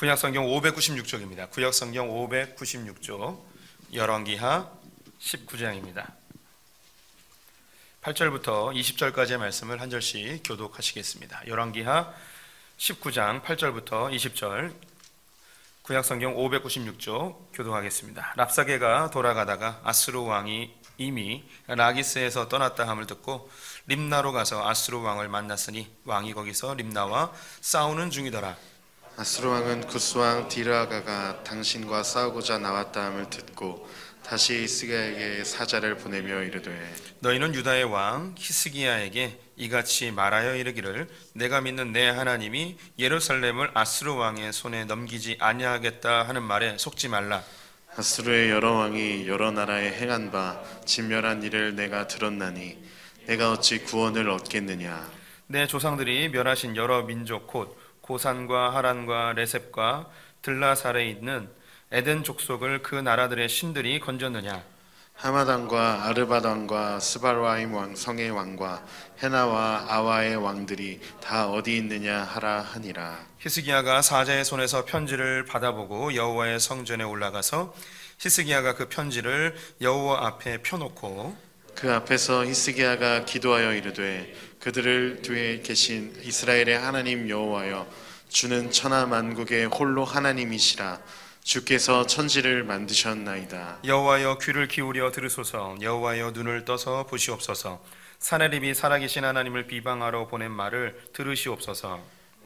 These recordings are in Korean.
구약성경 596쪽입니다. 구약성경 596쪽 열왕기하 19장입니다. 8절부터 20절까지의 말씀을 한 절씩 교독하시겠습니다. 열왕기하 19장 8절부터 20절 구약성경 596쪽 교독하겠습니다. 랍사게가 돌아가다가 아수르 왕이 이미 라기스에서 떠났다 함을 듣고 림나로 가서 아수르 왕을 만났으니 왕이 거기서 림나와 싸우는 중이더라. 아수르 왕은 구스왕 디라가가 당신과 싸우고자 나왔다 함을 듣고 다시 히스기야에게 사자를 보내며 이르되 너희는 유다의 왕 히스기야에게 이같이 말하여 이르기를 내가 믿는 내 하나님이 예루살렘을 아수르 왕의 손에 넘기지 아니하겠다 하는 말에 속지 말라. 아수르의 여러 왕이 여러 나라에 행한 바 진멸한 일을 내가 들었나니 내가 어찌 구원을 얻겠느냐. 내 조상들이 멸하신 여러 민족 곧 고산과 하란과 레셉과 들라살에 있는 에덴 족속을 그 나라들의 신들이 건졌느냐. 하마단과 아르바단과 스발와임 왕 성의 왕과 헤나와 아와의 왕들이 다 어디 있느냐 하라 하니라. 히스기야가 사자의 손에서 편지를 받아보고 여호와의 성전에 올라가서 히스기야가 그 편지를 여호와 앞에 펴놓고 그 앞에서 히스기야가 기도하여 이르되 그들을 뒤에 계신 이스라엘의 하나님 여호와여 주는 천하 만국의 홀로 하나님이시라. 주께서 천지를 만드셨나이다. 여호와여 귀를 기울여 들으소서. 여호와여 눈을 떠서 보시옵소서. 사내립이 살아계신 하나님을 비방하러 보낸 말을 들으시옵소서.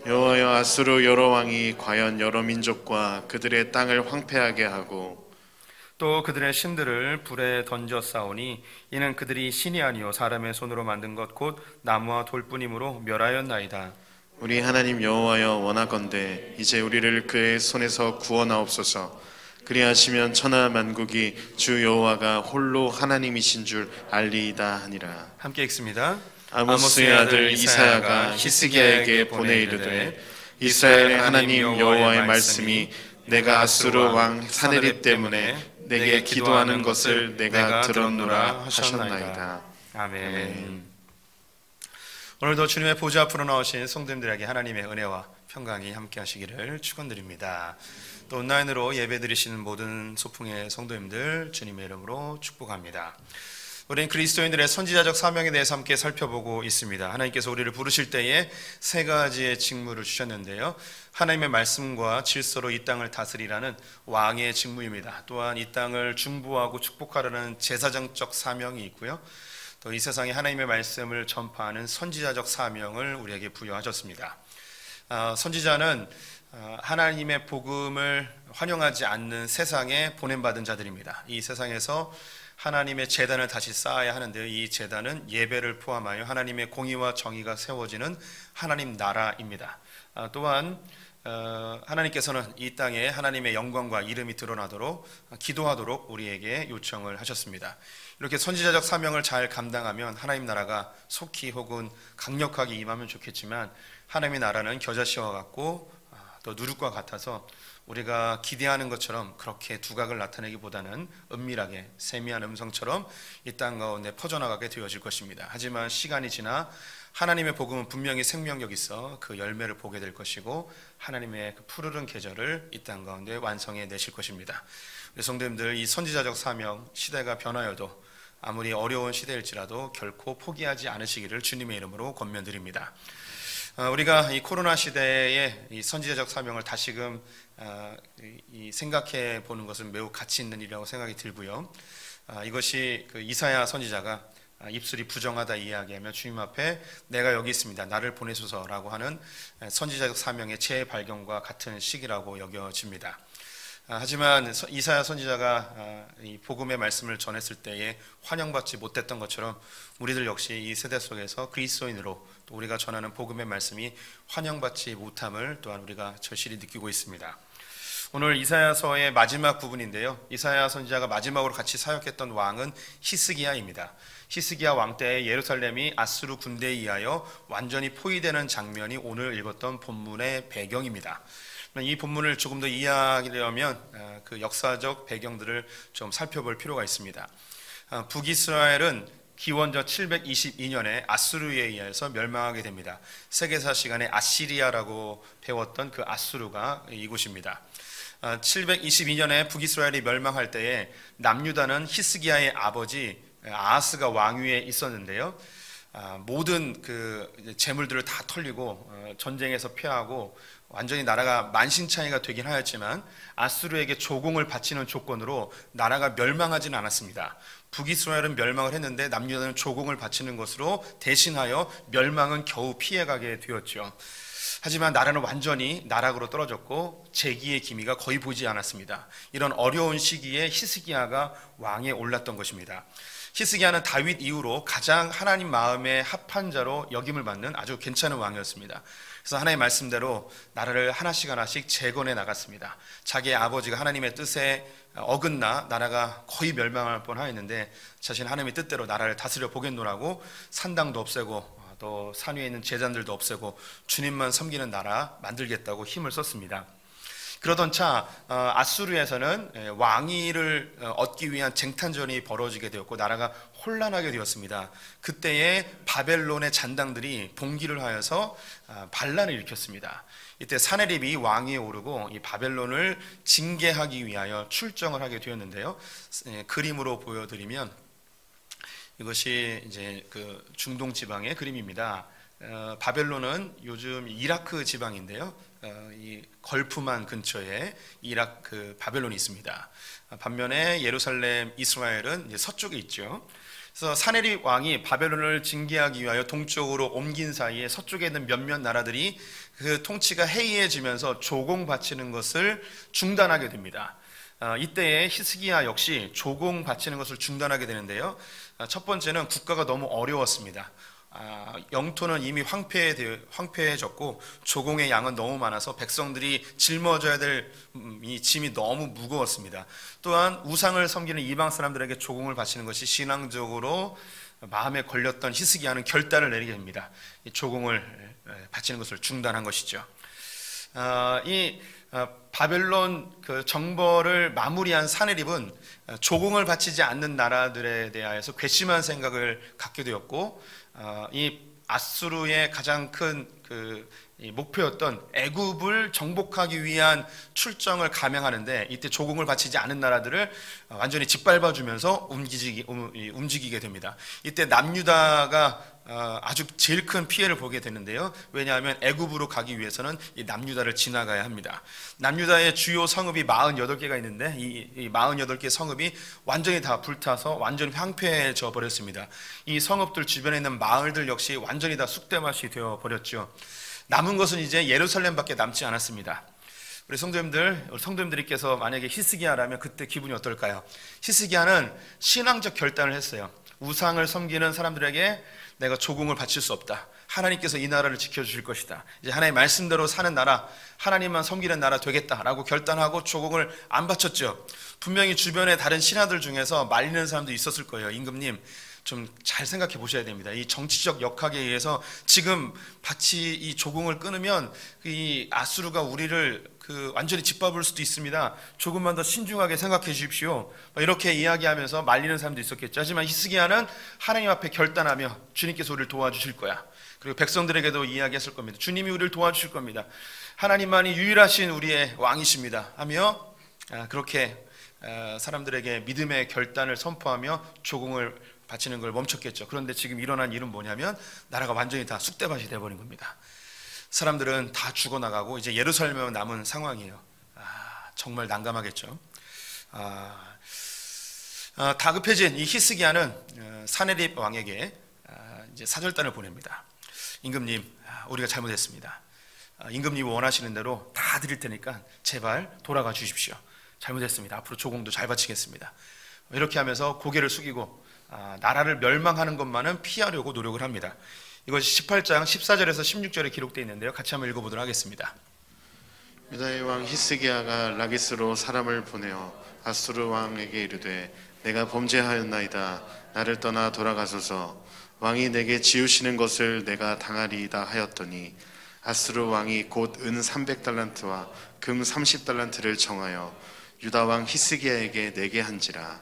여호와여 아수르 여러 왕이 과연 여러 민족과 그들의 땅을 황폐하게 하고 또 그들의 신들을 불에 던져 싸우니 이는 그들이 신이 아니요 사람의 손으로 만든 것 곧 나무와 돌뿐이므로 멸하였나이다. 우리 하나님 여호와여 원하건대 이제 우리를 그의 손에서 구원하옵소서. 그리하시면 천하 만국이 주 여호와가 홀로 하나님이신 줄 알리이다 하니라. 함께 읽습니다. 아모스의 아들 이사야가 히스기야에게 보내 이르되 이스라엘의 하나님 여호와의 말씀이 내가 아수르 왕 사네립 때문에 내게 기도하는 것을 내가 들었노라 하셨나이다. 아멘. 오늘도 주님의 보좌 앞으로 나오신 성도님들에게 하나님의 은혜와 평강이 함께 하시기를 축원드립니다. 또 온라인으로 예배 드리시는 모든 소풍의 성도님들 주님의 이름으로 축복합니다. 우리는 그리스도인들의 선지자적 사명에 대해서 함께 살펴보고 있습니다. 하나님께서 우리를 부르실 때에 세 가지의 직무를 주셨는데요. 하나님의 말씀과 질서로 이 땅을 다스리라는 왕의 직무입니다. 또한 이 땅을 중보하고 축복하라는 제사장적 사명이 있고요. 또 이 세상에 하나님의 말씀을 전파하는 선지자적 사명을 우리에게 부여하셨습니다. 선지자는 하나님의 복음을 환영하지 않는 세상에 보냄받은 자들입니다. 이 세상에서 하나님의 제단을 다시 쌓아야 하는데요. 이 제단은 예배를 포함하여 하나님의 공의와 정의가 세워지는 하나님 나라입니다. 또한 하나님께서는 이 땅에 하나님의 영광과 이름이 드러나도록 기도하도록 우리에게 요청을 하셨습니다. 이렇게 선지자적 사명을 잘 감당하면 하나님 나라가 속히 혹은 강력하게 임하면 좋겠지만 하나님의 나라는 겨자씨와 같고 또 누룩과 같아서 우리가 기대하는 것처럼 그렇게 두각을 나타내기보다는 은밀하게 세미한 음성처럼 이 땅 가운데 퍼져나가게 되어질 것입니다. 하지만 시간이 지나 하나님의 복음은 분명히 생명력 있어 그 열매를 보게 될 것이고 하나님의 그 푸르른 계절을 이 땅 가운데 완성해 내실 것입니다. 우리 성도님들, 이 선지자적 사명, 시대가 변하여도 아무리 어려운 시대일지라도 결코 포기하지 않으시기를 주님의 이름으로 권면드립니다. 우리가 이 코로나 시대에 이 선지자적 사명을 다시금 생각해 보는 것은 매우 가치 있는 일이라고 생각이 들고요. 이것이 그 이사야 선지자가 입술이 부정하다 이야기하며 주님 앞에 내가 여기 있습니다. 나를 보내소서라고 하는 선지자적 사명의 재발견과 같은 시기라고 여겨집니다. 하지만 이사야 선지자가 이 복음의 말씀을 전했을 때에 환영받지 못했던 것처럼 우리들 역시 이 세대 속에서 그리스도인으로 또 우리가 전하는 복음의 말씀이 환영받지 못함을 또한 우리가 절실히 느끼고 있습니다. 오늘 이사야서의 마지막 부분인데요. 이사야 선지자가 마지막으로 같이 사역했던 왕은 히스기야입니다. 히스기야 왕 때에 예루살렘이 아수르 군대에 의하여 완전히 포위되는 장면이 오늘 읽었던 본문의 배경입니다. 이 본문을 조금 더 이해하려면 그 역사적 배경들을 좀 살펴볼 필요가 있습니다. 북이스라엘은 기원전 722년에 아수르에 의해서 멸망하게 됩니다. 세계사 시간에 아시리아라고 배웠던 그 아수르가 이곳입니다. 722년에 북이스라엘이 멸망할 때에 남유다는 히스기야의 아버지 아하스가 왕위에 있었는데요. 모든 그 재물들을 다 털리고 전쟁에서 패하고 완전히 나라가 만신창이가 되긴 하였지만 아수르에게 조공을 바치는 조건으로 나라가 멸망하지는 않았습니다. 북이스라엘은 멸망을 했는데 남유다는 조공을 바치는 것으로 대신하여 멸망은 겨우 피해가게 되었죠. 하지만 나라는 완전히 나락으로 떨어졌고 재기의 기미가 거의 보이지 않았습니다. 이런 어려운 시기에 히스기야가 왕에 올랐던 것입니다. 히스기야는 다윗 이후로 가장 하나님 마음에 합한 자로 여김을 받는 아주 괜찮은 왕이었습니다. 그래서 하나님의 말씀대로 나라를 하나씩 재건해 나갔습니다. 자기의 아버지가 하나님의 뜻에 어긋나 나라가 거의 멸망할 뻔하였는데 자신 하나님의 뜻대로 나라를 다스려 보겠노라고 산당도 없애고 또 산 위에 있는 제단들도 없애고 주님만 섬기는 나라 만들겠다고 힘을 썼습니다. 그러던 차 아수르에서는 왕위를 얻기 위한 쟁탈전이 벌어지게 되었고 나라가 혼란하게 되었습니다. 그때에 바벨론의 잔당들이 봉기를 하여서 반란을 일으켰습니다. 이때 사네립이 왕위에 오르고 이 바벨론을 징계하기 위하여 출정을 하게 되었는데요. 그림으로 보여드리면 이것이 이제 그 중동 지방의 그림입니다. 바벨론은 요즘 이라크 지방인데요. 이 걸프만 근처에 이라크 바벨론이 있습니다. 반면에 예루살렘 이스라엘은 이제 서쪽에 있죠. 그래서 사네립 왕이 바벨론을 징계하기 위하여 동쪽으로 옮긴 사이에 서쪽에 있는 몇몇 나라들이 그 통치가 해이해지면서 조공 바치는 것을 중단하게 됩니다. 이때에 히스기야 역시 조공 바치는 것을 중단하게 되는데요. 첫 번째는 국가가 너무 어려웠습니다. 영토는 이미 황폐해졌고 조공의 양은 너무 많아서 백성들이 짊어져야 될 이 짐이 너무 무거웠습니다. 또한 우상을 섬기는 이방 사람들에게 조공을 바치는 것이 신앙적으로 마음에 걸렸던 히스기야는 결단을 내리게 됩니다. 이 조공을 바치는 것을 중단한 것이죠. 이 바벨론 그 정벌을 마무리한 사네립은 조공을 바치지 않는 나라들에 대하여서 괘씸한 생각을 갖게 되었고 이 아수르의 가장 큰 그 목표였던 애굽을 정복하기 위한 출정을 감행하는데 이때 조공을 바치지 않은 나라들을 완전히 짓밟아주면서 움직이게 됩니다. 이때 남유다가 아주 제일 큰 피해를 보게 되는데요. 왜냐하면 애굽으로 가기 위해서는 이 남유다를 지나가야 합니다. 남유다의 주요 성읍이 48개가 있는데 이 48개 성읍이 완전히 다 불타서 완전히 황폐해져 버렸습니다. 이 성읍들 주변에 있는 마을들 역시 완전히 다 쑥대밭이 되어 버렸죠. 남은 것은 이제 예루살렘밖에 남지 않았습니다. 우리 성도님들께서 만약에 히스기야라면 그때 기분이 어떨까요? 히스기야는 신앙적 결단을 했어요. 우상을 섬기는 사람들에게 내가 조공을 바칠 수 없다. 하나님께서 이 나라를 지켜주실 것이다. 이제 하나님의 말씀대로 사는 나라, 하나님만 섬기는 나라 되겠다라고 결단하고 조공을 안 바쳤죠. 분명히 주변의 다른 신하들 중에서 말리는 사람도 있었을 거예요. 임금님, 좀 잘 생각해 보셔야 됩니다. 이 정치적 역학에 의해서 지금 같이 이 조공을 끊으면 이 아수르가 우리를 완전히 짓밟을 수도 있습니다. 조금만 더 신중하게 생각해 주십시오. 이렇게 이야기하면서 말리는 사람도 있었겠죠. 하지만 히스기야는 하나님 앞에 결단하며 주님께서 우리를 도와주실 거야. 그리고 백성들에게도 이야기했을 겁니다. 주님이 우리를 도와주실 겁니다. 하나님만이 유일하신 우리의 왕이십니다. 하며 그렇게 사람들에게 믿음의 결단을 선포하며 조공을 바치는 걸 멈췄겠죠. 그런데 지금 일어난 일은 뭐냐면 나라가 완전히 다 쑥대밭이 되어버린 겁니다. 사람들은 다 죽어나가고 이제 예루살렘에만 남은 상황이에요. 정말 난감하겠죠. 다급해진 이 히스기야는 사네립 왕에게 이제 사절단을 보냅니다. 임금님, 우리가 잘못했습니다. 임금님이 원하시는 대로 다 드릴 테니까 제발 돌아가 주십시오. 잘못했습니다. 앞으로 조공도 잘 바치겠습니다. 이렇게 하면서 고개를 숙이고 나라를 멸망하는 것만은 피하려고 노력을 합니다. 이것이 18장 14절에서 16절에 기록되어 있는데요. 같이 한번 읽어보도록 하겠습니다. 유다의 왕 히스기야가 라기스로 사람을 보내어 아수르 왕에게 이르되 내가 범죄하였나이다. 나를 떠나 돌아가소서. 왕이 내게 지우시는 것을 내가 당하리이다 하였더니 아수르 왕이 곧 은 300달란트와 금 30달란트를 정하여 유다 왕 히스기야에게 내게 한지라.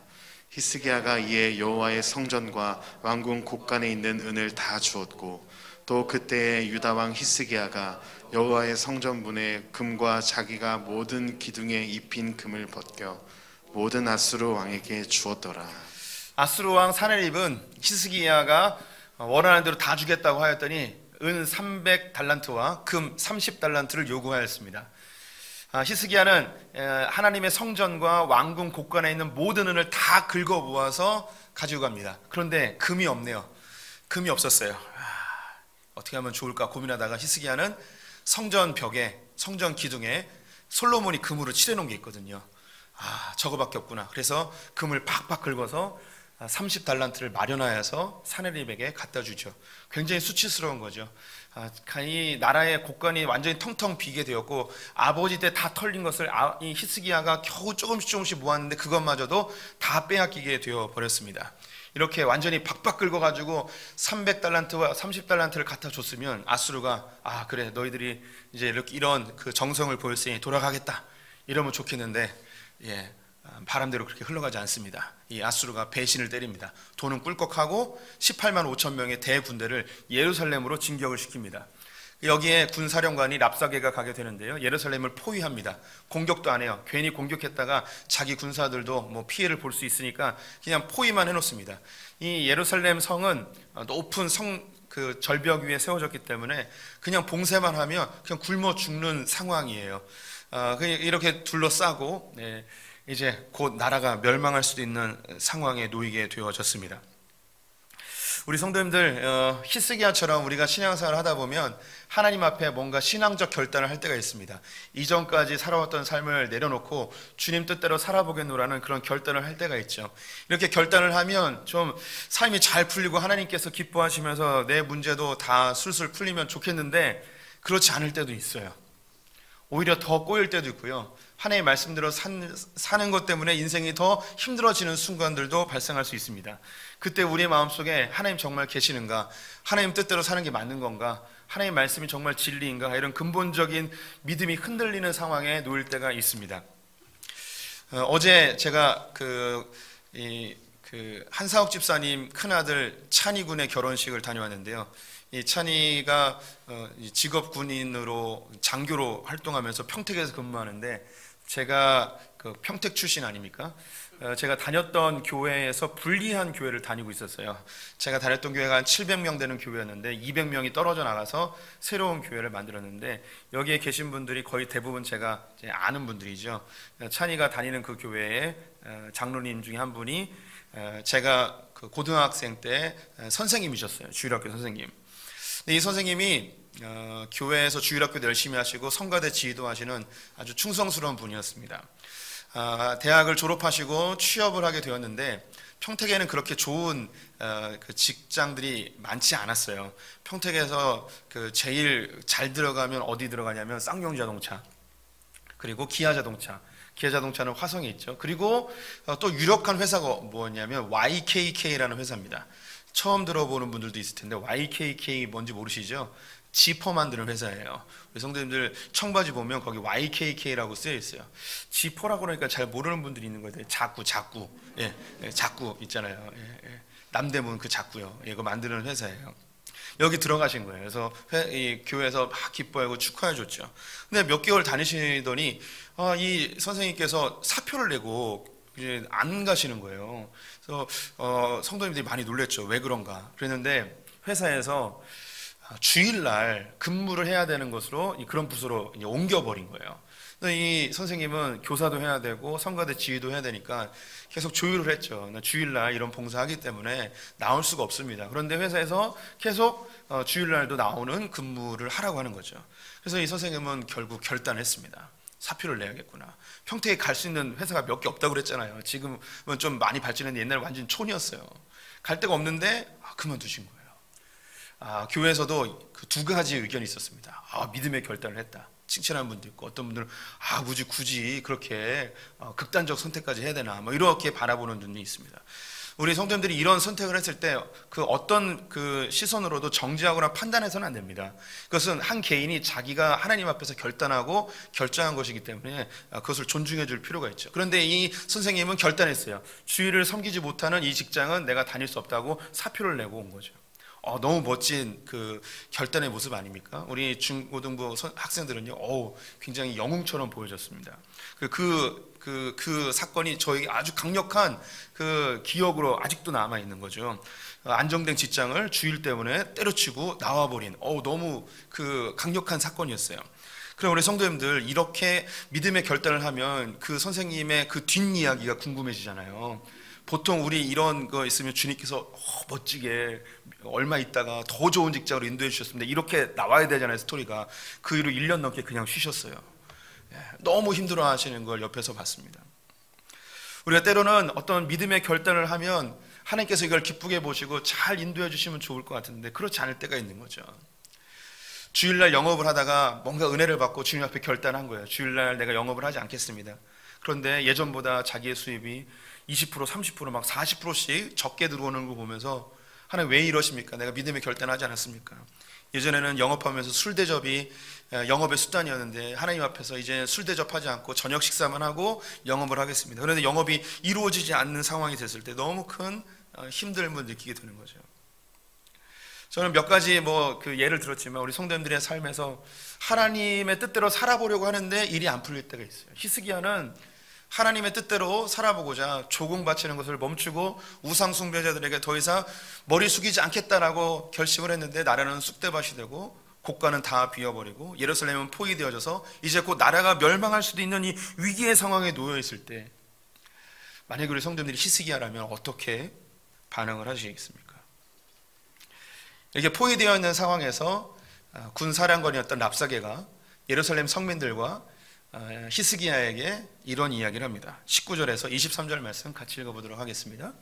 히스기야가 이에 여호와의 성전과 왕궁 곳간에 있는 은을 다 주었고 또 그때에 유다 왕 히스기야가 여호와의 성전 문에 금과 자기가 모든 기둥에 입힌 금을 벗겨 모든 아수르 왕에게 주었더라. 아수르 왕 사네립은 히스기야가 원하는 대로 다 주겠다고 하였더니 은 300달란트와 금 30달란트를 요구하였습니다. 히스기야는 하나님의 성전과 왕궁 곳간에 있는 모든 은을 다 긁어 모아서 가지고 갑니다. 그런데 금이 없네요. 금이 없었어요. 어떻게 하면 좋을까 고민하다가 히스기야는 성전 벽에, 성전 기둥에 솔로몬이 금으로 칠해놓은 게 있거든요. 저거밖에 없구나. 그래서 금을 팍팍 긁어서 30달란트를 마련하여서 사네립에게 갖다 주죠. 굉장히 수치스러운 거죠. 이 나라의 곳간이 완전히 텅텅 비게 되었고 아버지 때 다 털린 것을 이 히스기야가 겨우 조금씩 모았는데 그것마저도 다 빼앗기게 되어 버렸습니다. 이렇게 완전히 박박 긁어가지고 300달란트와 30달란트를 갖다 줬으면 아수르가 그래 너희들이 이제 이런 그 정성을 보였으니 돌아가겠다 이러면 좋겠는데 바람대로 그렇게 흘러가지 않습니다. 이 아수르가 배신을 때립니다. 돈은 꿀꺽하고 18만 5천 명의 대군대를 예루살렘으로 진격을 시킵니다. 여기에 군사령관이 랍사게가 가게 되는데요. 예루살렘을 포위합니다. 공격도 안 해요. 괜히 공격했다가 자기 군사들도 뭐 피해를 볼 수 있으니까 그냥 포위만 해놓습니다. 이 예루살렘 성은 높은 그 절벽 위에 세워졌기 때문에 그냥 봉쇄만 하면 그냥 굶어 죽는 상황이에요. 이렇게 둘러싸고 이제 곧 나라가 멸망할 수도 있는 상황에 놓이게 되어졌습니다. 우리 성도님들 히스기야처럼 우리가 신앙생활을 하다 보면 하나님 앞에 뭔가 신앙적 결단을 할 때가 있습니다. 이전까지 살아왔던 삶을 내려놓고 주님 뜻대로 살아보겠노라는 그런 결단을 할 때가 있죠. 이렇게 결단을 하면 좀 삶이 잘 풀리고 하나님께서 기뻐하시면서 내 문제도 다 술술 풀리면 좋겠는데 그렇지 않을 때도 있어요. 오히려 더 꼬일 때도 있고요. 하나님의 말씀대로 사는 것 때문에 인생이 더 힘들어지는 순간들도 발생할 수 있습니다. 그때 우리의 마음속에 하나님 정말 계시는가? 하나님 뜻대로 사는 게 맞는 건가? 하나님의 말씀이 정말 진리인가? 이런 근본적인 믿음이 흔들리는 상황에 놓일 때가 있습니다. 어제 제가 한사옥 집사님 큰아들 찬희 군의 결혼식을 다녀왔는데요. 이 찬희가 직업 군인으로 장교로 활동하면서 평택에서 근무하는데 제가 그 평택 출신 아닙니까? 제가 다녔던 교회에서 분리한 교회를 다니고 있었어요. 제가 다녔던 교회가 한 700명 되는 교회였는데 200명이 떨어져 나가서 새로운 교회를 만들었는데 여기에 계신 분들이 거의 대부분 제가 아는 분들이죠. 찬이가 다니는 그 교회의 장로님 중에 한 분이 제가 그 고등학생 때 선생님이셨어요. 주일학교 선생님. 이 선생님이 교회에서 주일학교도 열심히 하시고 성가대 지휘도 하시는 아주 충성스러운 분이었습니다. 대학을 졸업하시고 취업을 하게 되었는데 평택에는 그렇게 좋은 그 직장들이 많지 않았어요. 평택에서 그 제일 잘 들어가면 어디 들어가냐면 쌍용자동차, 그리고 기아자동차. 기아자동차는 화성에 있죠. 그리고 또 유력한 회사가 뭐냐면 YKK라는 회사입니다. 처음 들어보는 분들도 있을 텐데 YKK 뭔지 모르시죠? 지퍼 만드는 회사예요. 우리 성도님들 청바지 보면 거기 YKK라고 쓰여 있어요. 지퍼라고 그러니까 잘 모르는 분들이 있는 거예요. 자꾸 자꾸 있잖아요. 남대문 그 자꾸요. 이거 만드는 회사예요. 여기 들어가신 거예요. 그래서 이 교회에서 막 기뻐하고 축하해 줬죠. 근데 몇 개월 다니시더니 이 선생님께서 사표를 내고 이제 안 가시는 거예요. 그래서 성도님들이 많이 놀랬죠. 왜 그런가? 그랬는데 회사에서 주일날 근무를 해야 되는 것으로 그런 부서로 이제 옮겨버린 거예요. 이 선생님은 교사도 해야 되고 성가대 지휘도 해야 되니까 계속 조율을 했죠. 주일날 이런 봉사하기 때문에 나올 수가 없습니다. 그런데 회사에서 계속 주일날도 나오는 근무를 하라고 하는 거죠. 그래서 이 선생님은 결국 결단했습니다. 사표를 내야겠구나. 평택에 갈 수 있는 회사가 몇 개 없다고 그랬잖아요. 지금은 좀 많이 발전했는데 옛날에 완전 촌이었어요. 갈 데가 없는데 그만두신 거예요. 교회에서도 그 두 가지 의견이 있었습니다. 믿음의 결단을 했다. 칭찬하는 분도 있고, 어떤 분들은 굳이 그렇게 극단적 선택까지 해야 되나, 뭐 이렇게 바라보는 분이 있습니다. 우리 성도님들이 이런 선택을 했을 때 그 어떤 그 시선으로도 정지하거나 판단해서는 안 됩니다. 그것은 한 개인이 자기가 하나님 앞에서 결단하고 결정한 것이기 때문에 그것을 존중해 줄 필요가 있죠. 그런데 이 선생님은 결단했어요. 주일을 섬기지 못하는 이 직장은 내가 다닐 수 없다고 사표를 내고 온 거죠. 너무 멋진 그 결단의 모습 아닙니까? 우리 중고등부 학생들은요, 굉장히 영웅처럼 보여졌습니다. 그 사건이 저에게 아주 강력한 그 기억으로 아직도 남아 있는 거죠. 안정된 직장을 주일 때문에 때려치고 나와버린, 너무 그 강력한 사건이었어요. 그럼 우리 성도님들, 이렇게 믿음의 결단을 하면 그 선생님의 그 뒷이야기가 궁금해지잖아요. 보통 우리 이런 거 있으면 주님께서 멋지게 얼마 있다가 더 좋은 직장으로 인도해 주셨습니다, 이렇게 나와야 되잖아요, 스토리가. 그 이후로 1년 넘게 그냥 쉬셨어요. 너무 힘들어 하시는 걸 옆에서 봤습니다. 우리가 때로는 어떤 믿음의 결단을 하면 하나님께서 이걸 기쁘게 보시고 잘 인도해 주시면 좋을 것 같은데 그렇지 않을 때가 있는 거죠. 주일날 영업을 하다가 뭔가 은혜를 받고 주님 앞에 결단한 거예요. 주일날 내가 영업을 하지 않겠습니다. 그런데 예전보다 자기의 수입이 20%, 30%, 막 40%씩 적게 들어오는 걸 보면서 하나님 왜 이러십니까? 내가 믿음의 결단하지 않았습니까? 예전에는 영업하면서 술 대접이 영업의 수단이었는데 하나님 앞에서 이제 술 대접하지 않고 저녁 식사만 하고 영업을 하겠습니다. 그런데 영업이 이루어지지 않는 상황이 됐을 때 너무 큰 힘듦을 느끼게 되는 거죠. 저는 몇 가지 그 예를 들었지만 우리 성도님들의 삶에서 하나님의 뜻대로 살아보려고 하는데 일이 안 풀릴 때가 있어요. 히스기야는 하나님의 뜻대로 살아보고자 조공 바치는 것을 멈추고 우상 숭배자들에게 더 이상 머리 숙이지 않겠다라고 결심을 했는데 나라는 쑥대밭이 되고 곡간은 다 비어버리고 예루살렘은 포위되어져서 이제 곧 나라가 멸망할 수도 있는 이 위기의 상황에 놓여 있을 때 만약에 우리 성도님들이 히스기야라면 어떻게 반응을 하시겠습니까? 이렇게 포위되어 있는 상황에서 군사령관이었던 랍사게가 예루살렘 성민들과 히스기야에게 이런 이야기를 합니다. 19절에서 23절 말씀 같이 읽어보도록 하겠습니다.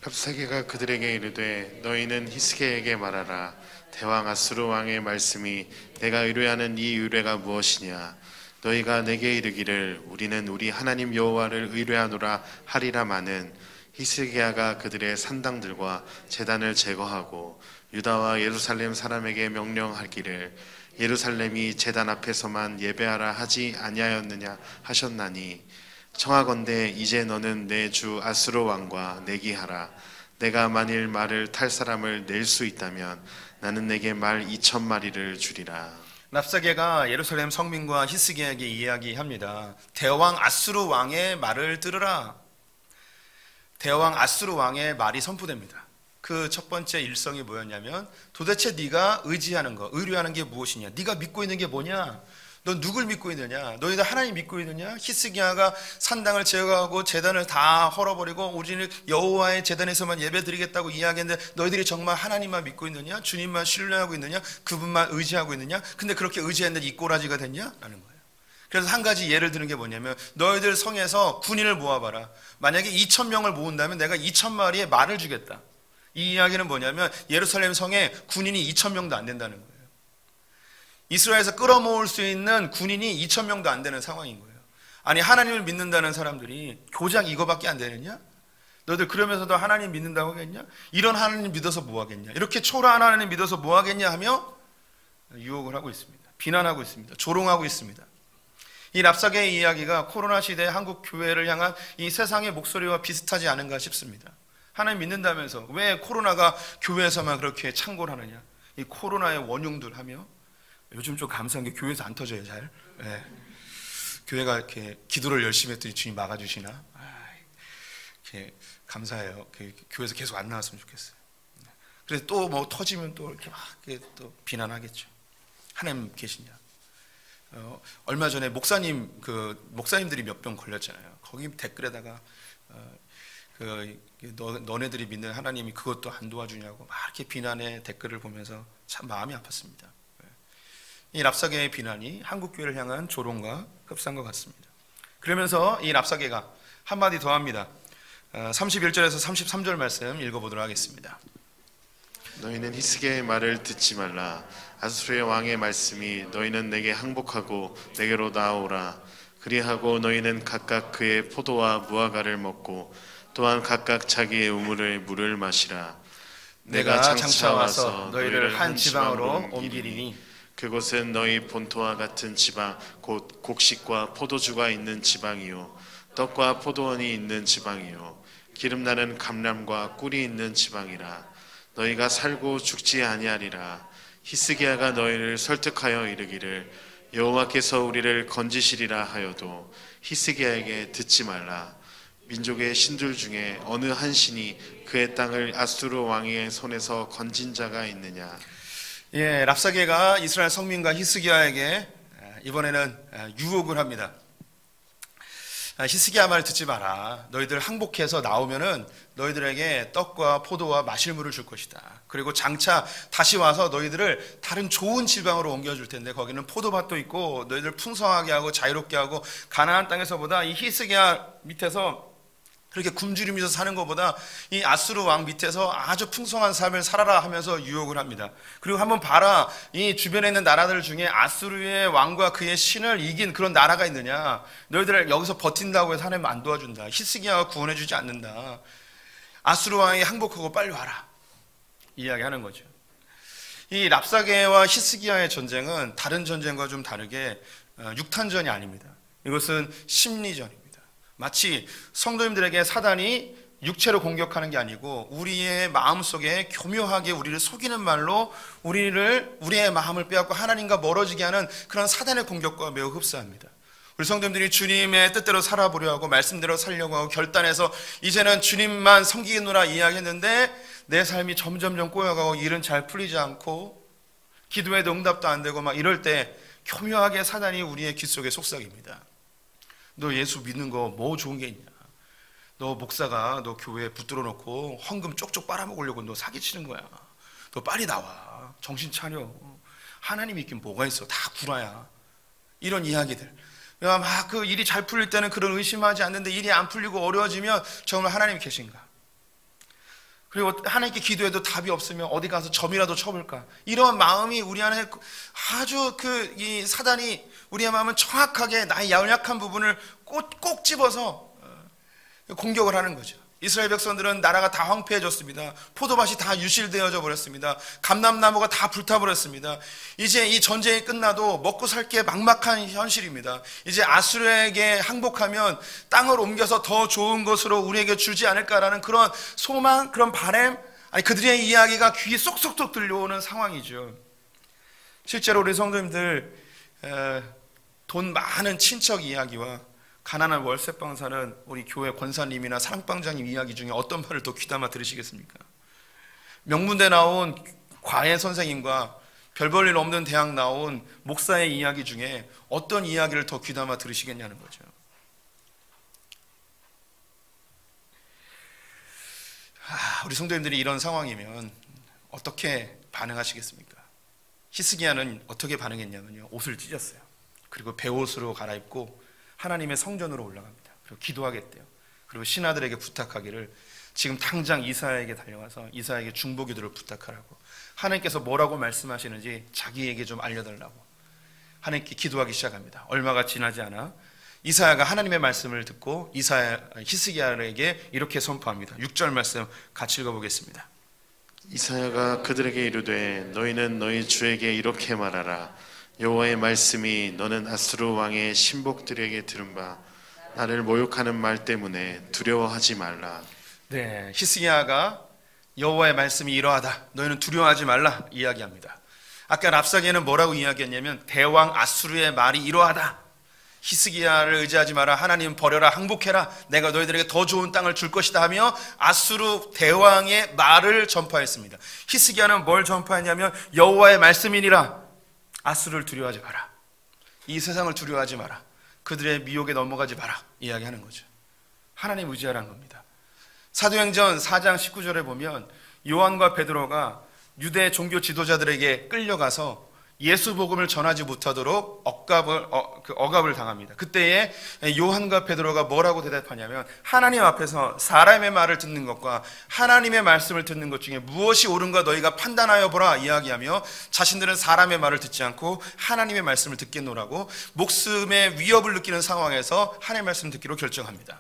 랍사게가 그들에게 이르되 너희는 히스기야에게 말하라. 대왕 아수르 왕의 말씀이 내가 의뢰하는 이 의뢰가 무엇이냐. 너희가 내게 이르기를 우리는 우리 하나님 여호와를 의뢰하노라 하리라마는 히스기야가 그들의 산당들과 제단을 제거하고 유다와 예루살렘 사람에게 명령하기를 예루살렘이 제단 앞에서만 예배하라 하지 아니하였느냐 하셨나니 청하건대 이제 너는 내 주 아수르 왕과 내기하라. 내가 만일 말을 탈 사람을 낼 수 있다면 나는 내게 말 2,000마리를 주리라. 랍사게가 예루살렘 성민과 히스기야에게 이야기합니다. 대왕 아수르 왕의 말을 들으라. 대왕 아수르 왕의 말이 선포됩니다. 그 첫 번째 일성이 뭐였냐면 도대체 네가 의지하는 거, 의뢰하는 게 무엇이냐? 네가 믿고 있는 게 뭐냐? 넌 누굴 믿고 있느냐? 너희들 하나님 믿고 있느냐? 히스기야가 산당을 제거하고 제단을 다 헐어버리고 우리는 여호와의 제단에서만 예배드리겠다고 이야기했는데 너희들이 정말 하나님만 믿고 있느냐? 주님만 신뢰하고 있느냐? 그분만 의지하고 있느냐? 근데 그렇게 의지했는데 이 꼬라지가 됐냐? 라는 거예요. 그래서 한 가지 예를 드는 게 뭐냐면 너희들 성에서 군인을 모아봐라. 만약에 2,000명을 모은다면 내가 2,000마리의 말을 주겠다. 이 이야기는 뭐냐면 예루살렘 성에 군인이 2,000명도 안 된다는 거예요. 이스라엘에서 끌어모을 수 있는 군인이 2,000명도 안 되는 상황인 거예요. 아니 하나님을 믿는다는 사람들이 고작 이거밖에 안 되느냐? 너희들 그러면서도 하나님 믿는다고 하겠냐? 이런 하나님 믿어서 뭐 하겠냐? 이렇게 초라한 하나님 믿어서 뭐 하겠냐 하며 유혹을 하고 있습니다. 비난하고 있습니다. 조롱하고 있습니다. 이 랍사게의 이야기가 코로나 시대의 한국 교회를 향한 이 세상의 목소리와 비슷하지 않은가 싶습니다. 하나님 믿는다면서 왜 코로나가 교회에서만 그렇게 창궐하느냐? 이 코로나의 원흉들 하며 요즘 좀 감사한 게 교회에서 안 터져요, 잘. 네. 교회가 이렇게 기도를 열심히 했더니 주님 막아주시나? 이렇게 감사해요. 교회에서 계속 안 나왔으면 좋겠어요. 그래서 또 뭐 터지면 또 이렇게 막 또 비난하겠죠. 하나님 계시냐? 얼마 전에 목사님들이 몇 명 걸렸잖아요. 거기 댓글에다가 너네들이 믿는 하나님이 그것도 안 도와주냐고 막 이렇게 비난의 댓글을 보면서 참 마음이 아팠습니다. 이 랍사게의 비난이 한국 교회를 향한 조롱과 흡사한 것 같습니다. 그러면서 이 랍사게가 한마디 더 합니다. 31절에서 33절 말씀 읽어보도록 하겠습니다. 너희는 히스기야의 말을 듣지 말라. 아수르의 왕의 말씀이 너희는 내게 항복하고 내게로 나아오라. 그리하고 너희는 각각 그의 포도와 무화과를 먹고 또한 각각 자기의 우물의 물을 마시라. 내가 장차 와서 너희를 한 지방으로 옮기리니 그곳은 너희 본토와 같은 지방 곧 곡식과 포도주가 있는 지방이요 떡과 포도원이 있는 지방이요 기름나는 감람과 꿀이 있는 지방이라. 너희가 살고 죽지 아니하리라. 히스기야가 너희를 설득하여 이르기를 여호와께서 우리를 건지시리라 하여도 히스기야에게 듣지 말라. 민족의 신들 중에 어느 한 신이 그의 땅을 아수르 왕의 손에서 건진 자가 있느냐. 예, 랍사게가 이스라엘 성민과 히스기야에게 이번에는 유혹을 합니다. 히스기야 말을 듣지 마라. 너희들 항복해서 나오면은 너희들에게 떡과 포도와 마실 물을 줄 것이다. 그리고 장차 다시 와서 너희들을 다른 좋은 지방으로 옮겨줄 텐데 거기는 포도밭도 있고 너희들 풍성하게 하고 자유롭게 하고 가나안 땅에서보다 이 히스기야 밑에서 그렇게 굶주리면서 사는 것보다 이 아수르 왕 밑에서 아주 풍성한 삶을 살아라 하면서 유혹을 합니다. 그리고 한번 봐라. 이 주변에 있는 나라들 중에 아수르의 왕과 그의 신을 이긴 그런 나라가 있느냐. 너희들 여기서 버틴다고 해서 하나님 안 도와준다. 히스기야가 구원해주지 않는다. 아수르 왕이 항복하고 빨리 와라. 이야기하는 거죠. 이 랍사게와 히스기야의 전쟁은 다른 전쟁과 좀 다르게 육탄전이 아닙니다. 이것은 심리전입니다. 마치 성도님들에게 사단이 육체로 공격하는 게 아니고 우리의 마음속에 교묘하게 우리를 속이는 말로 우리의 마음을 빼앗고 하나님과 멀어지게 하는 그런 사단의 공격과 매우 흡사합니다. 우리 성도님들이 주님의 뜻대로 살아보려 하고 말씀대로 살려고 하고 결단해서 이제는 주님만 섬기겠노라 이야기했는데 내 삶이 점점점 꼬여가고 일은 잘 풀리지 않고 기도에도 응답도 안 되고 막 이럴 때 교묘하게 사단이 우리의 귀 속에 속삭입니다. 너 예수 믿는 거 뭐 좋은 게 있냐? 너 목사가 너 교회에 붙들어 놓고 헌금 쪽쪽 빨아먹으려고 너 사기치는 거야. 너 빨리 나와. 정신 차려. 하나님 믿긴 뭐가 있어. 다 구라야. 이런 이야기들. 막 그 일이 잘 풀릴 때는 그런 의심하지 않는데 일이 안 풀리고 어려워지면 정말 하나님이 계신가? 그리고 하나님께 기도해도 답이 없으면 어디 가서 점이라도 쳐볼까? 이런 마음이 우리 안에 아주 이 사단이 우리의 마음은 정확하게 나의 연약한 부분을 꼭 집어서 공격을 하는 거죠. 이스라엘 백성들은 나라가 다 황폐해졌습니다. 포도밭이 다 유실되어져 버렸습니다. 감람나무가 다 불타버렸습니다. 이제 이 전쟁이 끝나도 먹고 살 게 막막한 현실입니다. 이제 아수르에게 항복하면 땅을 옮겨서 더 좋은 것으로 우리에게 주지 않을까라는 그런 소망, 그런 바람, 그들의 이야기가 귀에 쏙쏙쏙 들려오는 상황이죠. 실제로 우리 성도님들 돈 많은 친척 이야기와 가난한 월세방사는 우리 교회 권사님이나 사랑방장님 이야기 중에 어떤 말을 더 귀담아 들으시겠습니까? 명문대 나온 과외 선생님과 별 볼 일 없는 대학 나온 목사의 이야기 중에 어떤 이야기를 더 귀담아 들으시겠냐는 거죠. 우리 성도님들이 이런 상황이면 어떻게 반응하시겠습니까? 히스기야는 어떻게 반응했냐면요, 옷을 찢었어요. 그리고 베옷으로 갈아입고 하나님의 성전으로 올라갑니다. 그리고 기도하겠대요. 그리고 신하들에게 부탁하기를 지금 당장 이사야에게 달려가서 이사야에게 중보기도를 부탁하라고, 하나님께서 뭐라고 말씀하시는지 자기에게 좀 알려달라고 하나님께 기도하기 시작합니다. 얼마가 지나지 않아 이사야가 하나님의 말씀을 듣고 히스기야에게 이렇게 선포합니다. 6절 말씀 같이 읽어보겠습니다. 이사야가 그들에게 이르되 너희는 너희 주에게 이렇게 말하라. 여호와의 말씀이 너는 아수르 왕의 신복들에게 들은 바 나를 모욕하는 말 때문에 두려워하지 말라. 네, 히스기야가 여호와의 말씀이 이러하다, 너희는 두려워하지 말라 이야기합니다. 아까 랍사게는 뭐라고 이야기했냐면 대왕 아수르의 말이 이러하다, 히스기야를 의지하지 마라, 하나님 버려라, 항복해라, 내가 너희들에게 더 좋은 땅을 줄 것이다 하며 아수르 대왕의 말을 전파했습니다. 히스기야는 뭘 전파했냐면 여호와의 말씀이니라, 아수르를 두려워하지 마라, 이 세상을 두려워하지 마라, 그들의 미혹에 넘어가지 마라 이야기하는 거죠. 하나님 의지하라는 겁니다. 사도행전 4장 19절에 보면 요한과 베드로가 유대 종교 지도자들에게 끌려가서 예수 복음을 전하지 못하도록 억압을 당합니다. 그때에 요한과 베드로가 뭐라고 대답하냐면 하나님 앞에서 사람의 말을 듣는 것과 하나님의 말씀을 듣는 것 중에 무엇이 옳은가 너희가 판단하여 보라 이야기하며, 자신들은 사람의 말을 듣지 않고 하나님의 말씀을 듣겠노라고 목숨의 위협을 느끼는 상황에서 하나님의 말씀을 듣기로 결정합니다.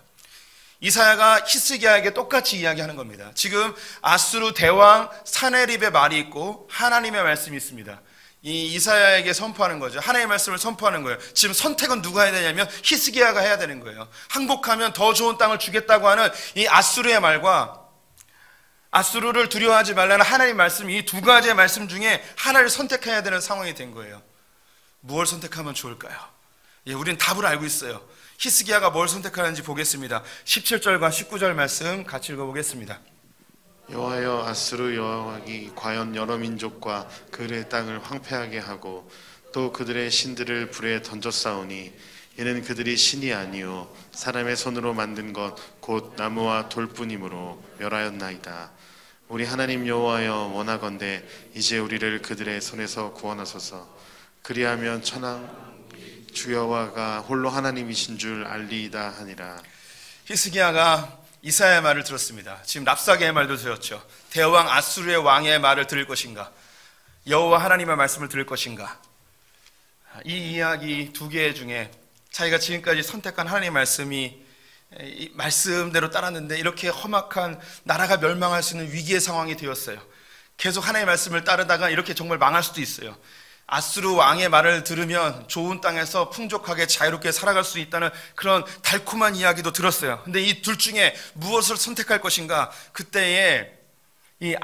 이사야가 히스기야에게 똑같이 이야기하는 겁니다. 지금 아수르 대왕 사네립의 말이 있고 하나님의 말씀이 있습니다. 이 이사야에게 선포하는 거죠. 하나님의 말씀을 선포하는 거예요. 지금 선택은 누가 해야 되냐면 히스기야가 해야 되는 거예요. 항복하면 더 좋은 땅을 주겠다고 하는 이 아수르의 말과 아수르를 두려워하지 말라는 하나님의 말씀, 이 두 가지의 말씀 중에 하나를 선택해야 되는 상황이 된 거예요. 무엇을 선택하면 좋을까요? 우리는 답을 알고 있어요. 히스기야가 뭘 선택하는지 보겠습니다. 17절과 19절 말씀 같이 읽어보겠습니다. 여호와여, 아수르 여호와기 과연 여러 민족과 그들의 땅을 황폐하게 하고 또 그들의 신들을 불에 던졌사오니 이는 그들이 신이 아니요 사람의 손으로 만든 것 곧 나무와 돌뿐이므로 멸하였나이다. 우리 하나님 여호와여, 원하건대 이제 우리를 그들의 손에서 구원하소서. 그리하면 천하 주 여호와가 홀로 하나님이신 줄 알리이다 하니라. 히스기야가 이사야의 말을 들었습니다. 지금 랍사게의 말도 들었죠. 대왕 아수르의 왕의 말을 들을 것인가, 여호와 하나님의 말씀을 들을 것인가. 이 이야기 두 개 중에 자기가 지금까지 선택한 하나님의 말씀이 이 말씀대로 따랐는데 이렇게 험악한 나라가 멸망할 수 있는 위기의 상황이 되었어요. 계속 하나님의 말씀을 따르다가 이렇게 정말 망할 수도 있어요. 아수르 왕의 말을 들으면 좋은 땅에서 풍족하게 자유롭게 살아갈 수 있다는 그런 달콤한 이야기도 들었어요. 근데 이 둘 중에 무엇을 선택할 것인가? 그때에 이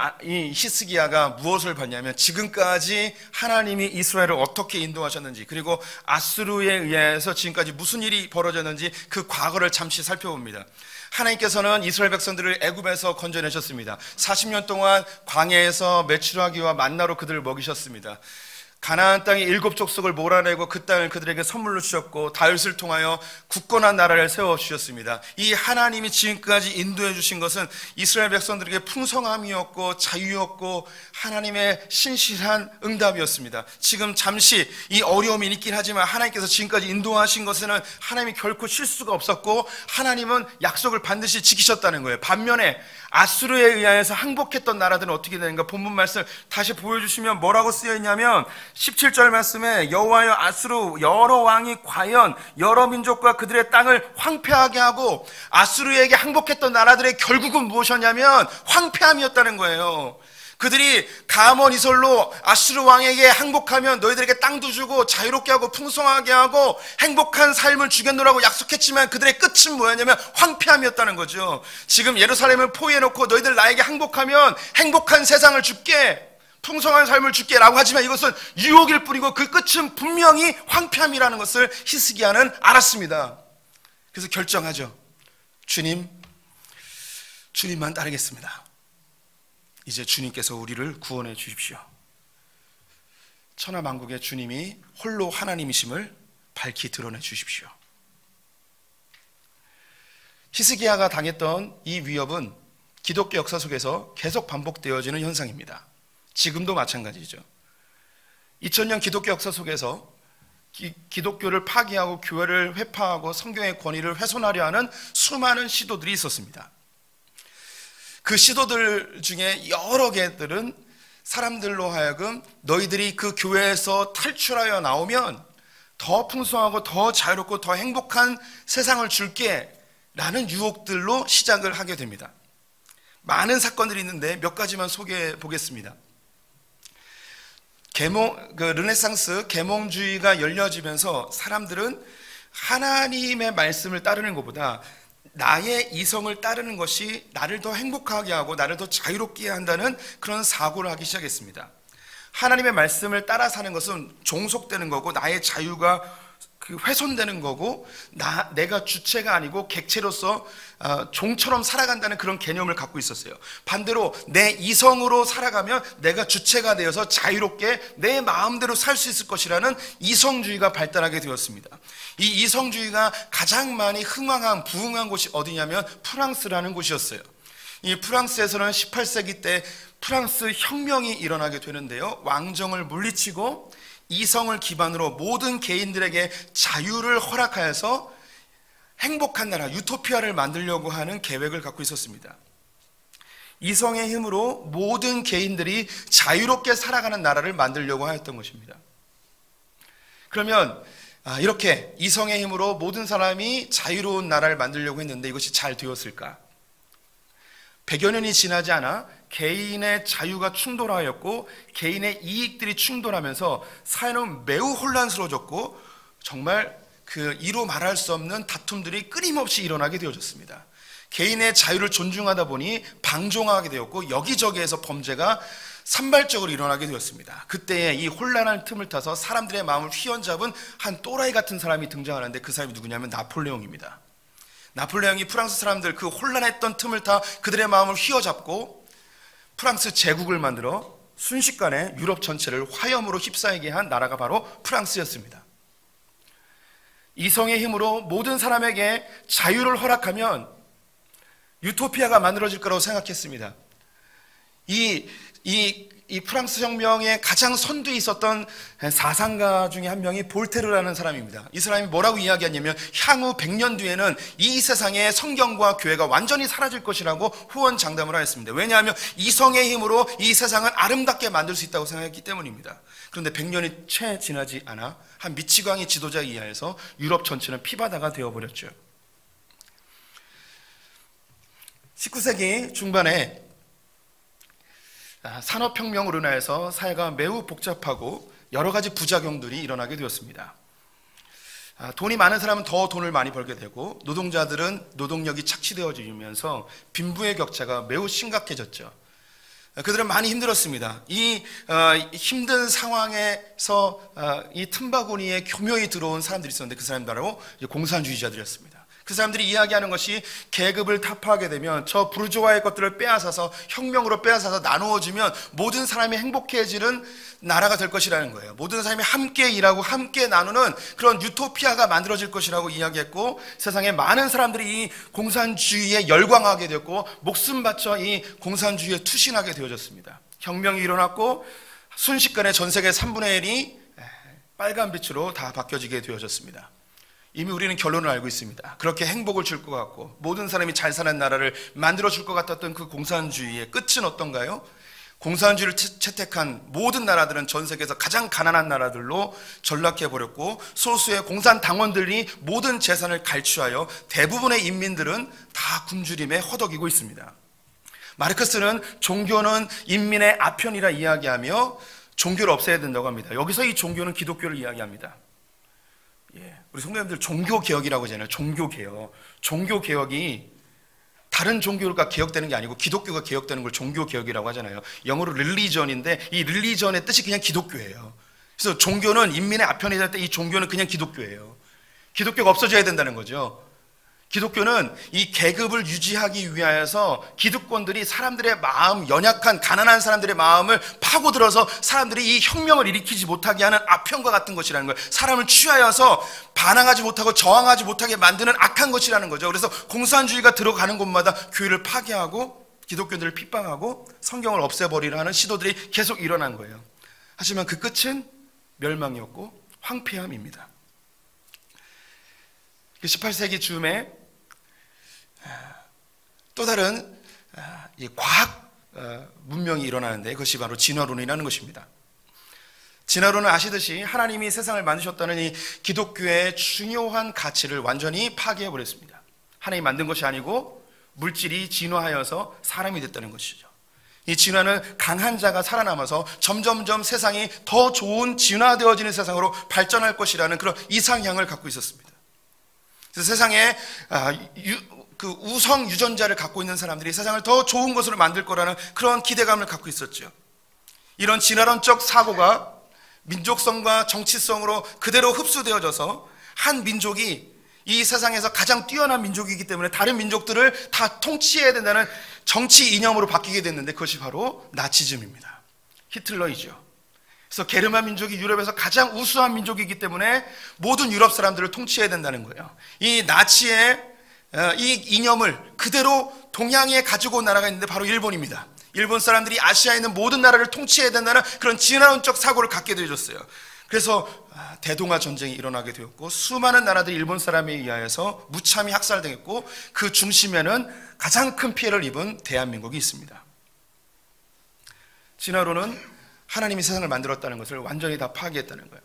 히스기야가 무엇을 봤냐면 지금까지 하나님이 이스라엘을 어떻게 인도하셨는지, 그리고 아수르에 의해서 지금까지 무슨 일이 벌어졌는지 그 과거를 잠시 살펴봅니다. 하나님께서는 이스라엘 백성들을 애굽에서 건져내셨습니다. 40년 동안 광야에서 메추라기와 만나로 그들을 먹이셨습니다. 가나안 땅의 7 족속을 몰아내고 그 땅을 그들에게 선물로 주셨고 다윗을 통하여 굳건한 나라를 세워주셨습니다. 이 하나님이 지금까지 인도해 주신 것은 이스라엘 백성들에게 풍성함이었고 자유였고 하나님의 신실한 응답이었습니다. 지금 잠시 이 어려움이 있긴 하지만 하나님께서 지금까지 인도하신 것에는 하나님이 결코 실수가 없었고 하나님은 약속을 반드시 지키셨다는 거예요. 반면에 아수르에 의하여서 항복했던 나라들은 어떻게 되는가? 본문 말씀 다시 보여주시면 뭐라고 쓰여있냐면 17절 말씀에 여호와여, 아수르 여러 왕이 과연 여러 민족과 그들의 땅을 황폐하게 하고, 아수르에게 항복했던 나라들의 결국은 무엇이었냐면 황폐함이었다는 거예요. 그들이 가몬 이솔로 아수르 왕에게 항복하면 너희들에게 땅도 주고 자유롭게 하고 풍성하게 하고 행복한 삶을 주겠노라고 약속했지만 그들의 끝은 뭐였냐면 황폐함이었다는 거죠. 지금 예루살렘을 포위해놓고 너희들 나에게 항복하면 행복한 세상을 줄게, 풍성한 삶을 줄게 라고 하지만 이것은 유혹일 뿐이고 그 끝은 분명히 황폐함이라는 것을 히스기야는 알았습니다. 그래서 결정하죠. 주님만 따르겠습니다. 이제 주님께서 우리를 구원해 주십시오. 천하만국의 주님이 홀로 하나님이심을 밝히 드러내 주십시오. 히스기야가 당했던 이 위협은 기독교 역사 속에서 계속 반복되어지는 현상입니다. 지금도 마찬가지죠. 2000년 기독교 역사 속에서 기독교를 파기하고 교회를 회파하고 성경의 권위를 훼손하려 하는 수많은 시도들이 있었습니다. 그 시도들 중에 여러 개들은 사람들로 하여금 너희들이 그 교회에서 탈출하여 나오면 더 풍성하고 더 자유롭고 더 행복한 세상을 줄게 라는 유혹들로 시작을 하게 됩니다. 많은 사건들이 있는데 몇 가지만 소개해 보겠습니다. 르네상스 계몽주의가 열려지면서 사람들은 하나님의 말씀을 따르는 것보다 나의 이성을 따르는 것이 나를 더 행복하게 하고 나를 더 자유롭게 한다는 그런 사고를 하기 시작했습니다. 하나님의 말씀을 따라 사는 것은 종속되는 거고 나의 자유가 훼손되는 거고 내가 주체가 아니고 객체로서 종처럼 살아간다는 그런 개념을 갖고 있었어요. 반대로 내 이성으로 살아가면 내가 주체가 되어서 자유롭게 내 마음대로 살 수 있을 것이라는 이성주의가 발달하게 되었습니다. 이 이성주의가 가장 많이 부흥한 곳이 어디냐면 프랑스라는 곳이었어요. 이 프랑스에서는 18세기 때 프랑스 혁명이 일어나게 되는데요, 왕정을 물리치고 이성을 기반으로 모든 개인들에게 자유를 허락하여서 행복한 나라, 유토피아를 만들려고 하는 계획을 갖고 있었습니다. 이성의 힘으로 모든 개인들이 자유롭게 살아가는 나라를 만들려고 하였던 것입니다. 그러면 이렇게 이성의 힘으로 모든 사람이 자유로운 나라를 만들려고 했는데 이것이 잘 되었을까? 100여 년이 지나지 않아 개인의 자유가 충돌하였고 개인의 이익들이 충돌하면서 사회는 매우 혼란스러워졌고 정말 그 이루 말할 수 없는 다툼들이 끊임없이 일어나게 되어졌습니다. 개인의 자유를 존중하다 보니 방종하게 되었고 여기저기에서 범죄가 산발적으로 일어나게 되었습니다. 그때에 이 혼란한 틈을 타서 사람들의 마음을 휘어잡은 한 또라이 같은 사람이 등장하는데 그 사람이 누구냐면 나폴레옹입니다. 나폴레옹이 프랑스 사람들 그 혼란했던 틈을 타 그들의 마음을 휘어잡고 프랑스 제국을 만들어 순식간에 유럽 전체를 화염으로 휩싸이게 한 나라가 바로 프랑스였습니다. 이성의 힘으로 모든 사람에게 자유를 허락하면 유토피아가 만들어질 거라고 생각했습니다. 이 프랑스 혁명의 가장 선두에 있었던 사상가 중에 한 명이 볼테르라는 사람입니다. 이 사람이 뭐라고 이야기하냐면 향후 100년 뒤에는 이 세상의 성경과 교회가 완전히 사라질 것이라고 후원장담을 하였습니다. 왜냐하면 이성의 힘으로 이 세상을 아름답게 만들 수 있다고 생각했기 때문입니다. 그런데 100년이 채 지나지 않아 한 미치광이 지도자에 의하여서 유럽 전체는 피바다가 되어버렸죠. 19세기 중반에 산업혁명으로 인해서 사회가 매우 복잡하고 여러 가지 부작용들이 일어나게 되었습니다. 돈이 많은 사람은 더 돈을 많이 벌게 되고 노동자들은 노동력이 착취되어지면서 빈부의 격차가 매우 심각해졌죠. 그들은 많이 힘들었습니다. 이 힘든 상황에서 이 틈바구니에 교묘히 들어온 사람들이 있었는데 그 사람들 바로 공산주의자들이었습니다. 그 사람들이 이야기하는 것이 계급을 타파하게 되면 저 부르주아의 것들을 빼앗아서 혁명으로 빼앗아서 나누어주면 모든 사람이 행복해지는 나라가 될 것이라는 거예요. 모든 사람이 함께 일하고 함께 나누는 그런 유토피아가 만들어질 것이라고 이야기했고 세상에 많은 사람들이 이 공산주의에 열광하게 되었고 목숨 바쳐 이 공산주의에 투신하게 되어졌습니다. 혁명이 일어났고 순식간에 전 세계 3분의 1이 빨간빛으로 다 바뀌어지게 되어졌습니다. 이미 우리는 결론을 알고 있습니다. 그렇게 행복을 줄 것 같고 모든 사람이 잘 사는 나라를 만들어 줄 것 같았던 그 공산주의의 끝은 어떤가요? 공산주의를 채택한 모든 나라들은 전 세계에서 가장 가난한 나라들로 전락해버렸고 소수의 공산당원들이 모든 재산을 갈취하여 대부분의 인민들은 다 굶주림에 허덕이고 있습니다. 마르크스는 종교는 인민의 아편이라 이야기하며 종교를 없애야 된다고 합니다. 여기서 이 종교는 기독교를 이야기합니다. 우리 성도님들 종교개혁이라고 하잖아요. 종교개혁. 종교개혁이 다른 종교가 개혁되는 게 아니고 기독교가 개혁되는 걸 종교개혁이라고 하잖아요. 영어로 릴리전인데 이 릴리전의 뜻이 그냥 기독교예요. 그래서 종교는 인민의 아편이 될 때 이 종교는 그냥 기독교예요. 기독교가 없어져야 된다는 거죠. 기독교는 이 계급을 유지하기 위하여서 기득권들이 사람들의 마음, 연약한 가난한 사람들의 마음을 파고들어서 사람들이 이 혁명을 일으키지 못하게 하는 아편과 같은 것이라는 거예요. 사람을 취하여서 반항하지 못하고 저항하지 못하게 만드는 악한 것이라는 거죠. 그래서 공산주의가 들어가는 곳마다 교회를 파괴하고 기독교들을 핍박하고 성경을 없애버리려 하는 시도들이 계속 일어난 거예요. 하지만 그 끝은 멸망이었고 황폐함입니다. 18세기 즈음에 또 다른 과학 문명이 일어나는데 그것이 바로 진화론이라는 것입니다. 진화론은 아시듯이 하나님이 세상을 만드셨다는 이 기독교의 중요한 가치를 완전히 파괴해버렸습니다. 하나님이 만든 것이 아니고 물질이 진화하여서 사람이 됐다는 것이죠. 이 진화는 강한 자가 살아남아서 점점점 세상이 더 좋은 진화되어지는 세상으로 발전할 것이라는 그런 이상향을 갖고 있었습니다. 그래서 세상에 그 우성 유전자를 갖고 있는 사람들이 세상을 더 좋은 것으로 만들 거라는 그런 기대감을 갖고 있었죠. 이런 진화론적 사고가 민족성과 정치성으로 그대로 흡수되어져서 한 민족이 이 세상에서 가장 뛰어난 민족이기 때문에 다른 민족들을 다 통치해야 된다는 정치 이념으로 바뀌게 됐는데 그것이 바로 나치즘입니다. 히틀러이죠. 그래서 게르만 민족이 유럽에서 가장 우수한 민족이기 때문에 모든 유럽 사람들을 통치해야 된다는 거예요. 이 나치의 이 이념을 그대로 동양에 가지고 온 나라가 있는데 바로 일본입니다. 일본 사람들이 아시아에 있는 모든 나라를 통치해야 된다는 그런 진화론적 사고를 갖게 되어졌어요. 그래서 대동아 전쟁이 일어나게 되었고 수많은 나라들이 일본 사람에 의하여서 무참히 학살당했고 그 중심에는 가장 큰 피해를 입은 대한민국이 있습니다. 진화론은 하나님이 세상을 만들었다는 것을 완전히 다 파괴했다는 거예요.